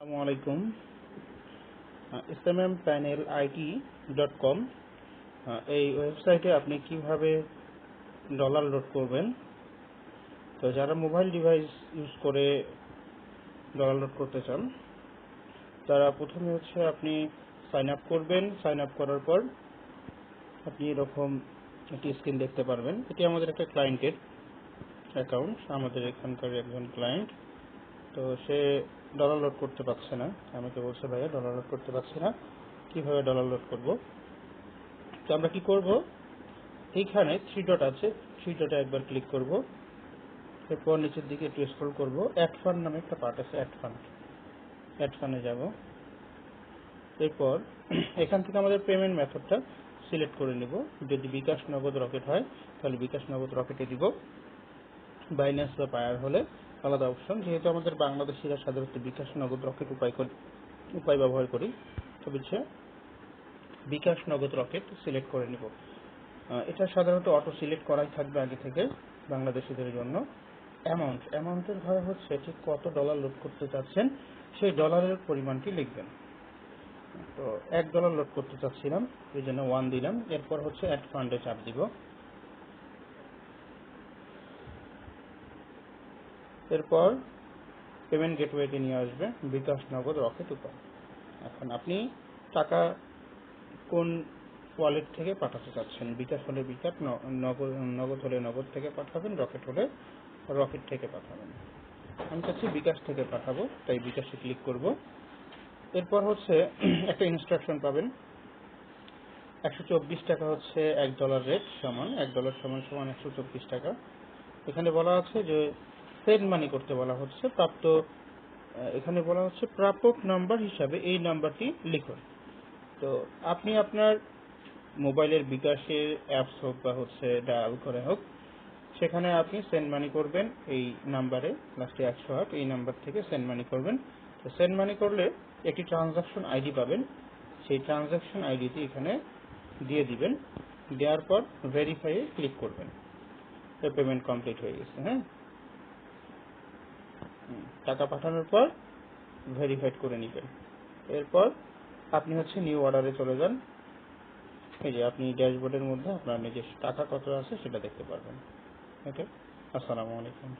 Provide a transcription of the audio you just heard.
আসসালামু আলাইকুম। smmpanelid.com এই ওয়েবসাইটে আপনি কিভাবে ডলার লোড করবেন। তো যারা মোবাইল ডিভাইস ইউজ করে ডলার লোড করতে চান তারা প্রথমে আপনি সাইন আপ করবেন। সাইন আপ করার পর আপনি এরকম একটি স্ক্রিন দেখতে পারবেন। এটি আমাদের একটা ক্লায়েন্টের অ্যাকাউন্ট, আমাদের এখানকার একজন ক্লায়েন্ট। তো সে ডলার লোড করতে পারছে না, আমাকে বলছে ভাইয়া ডলার লোড করতে পারছি না, কিভাবে ডলার লোড করব। তো আমরা কি করব, এইখানে থ্রি ডট আছে, থ্রি ডটে একবার ক্লিক করব। এরপর নিচের দিকে একটু স্ক্রল করব, অ্যাড ফান্ড নামে একটা পার্ট আছে, অ্যাড ফান্ডে যাব। এরপর এখান থেকে আমাদের পেমেন্ট মেথডটা সিলেক্ট করে নেব। যদি বিকাশ নগদ রকেট হয় তাহলে বিকাশ নগদ রকেটে দিব, বাইন্যান্স বা পায়ার হলে আলাদা অপশন। যেহেতু আমাদের বাংলাদেশিরা সাধারণত বিকাশ নগদ রকেট উপায় ব্যবহার করি, তো বলছে বিকাশ নগদ রকেট সিলেক্ট করে নিব। এটা সাধারণত অটো সিলেক্ট করাই থাকবে আগে থেকে বাংলাদেশিদের জন্য। অ্যামাউন্টের ঘরে ঠিক কত ডলার লোড করতে চাচ্ছেন সেই ডলারের পরিমাণটি লিখবেন। তো $1 লোড করতে চাচ্ছিলাম, এই জন্য 1 দিলাম। এরপর অ্যাড ফান্ডে চাপ দিব। এরপর পেমেন্ট গেটওয়েতে নিয়ে আসবে বিকাশ নগদ রকেট উপায়। এখন আপনি টাকা কোন ওয়ালেট থেকে পাঠাতে চাচ্ছেন, বিকাশ হলে বিকাশ, নগদ হলে নগদ থেকে পাঠাবেন, রকেট হলে রকেট থেকে পাঠাবেন। আমি চাচ্ছি বিকাশ থেকে পাঠাবো, তাই বিকাশে ক্লিক করব। এরপর একটা ইনস্ট্রাকশন পাবেন। 124 টাকা $1 রেট সমান, $1 সমান সমান 124 টাকা। এখানে বলা আছে যে সেন্ড মানি করতে বলা হচ্ছে, এখানে বলা হচ্ছে প্রাপক নাম্বার হিসাবে এই নাম্বারটি লিখুন। তো আপনি আপনার মোবাইলের বিকাশের অ্যাপস হোক বা ডায়াল করে হোক, সেখানে আপনি সেন্ড মানি করবেন এই নাম্বারে, লাস্টে 108 এই নাম্বার থেকে সেন্ড মানি করবেন। তো সেন্ড মানি করলে একটি ট্রানজাকশন আইডি পাবেন, সেই ট্রানজাকশন আইডিটি এখানে দিয়ে দিবেন। দেওয়ার পর ভেরিফাইয়ে ক্লিক করবেন। তো পেমেন্ট কমপ্লিট হয়ে গেছে। টাকা পাঠানোর পর ভেরিফাইড করে নেবেন। এরপর আপনি নিউ অর্ডারে চলে যান। এই যে আপনি ড্যাশবোর্ডের মধ্যে আপনার নিজের টাকা কত আছে সেটা দেখতে পারবেন। ওকে, আসসালামু আলাইকুম।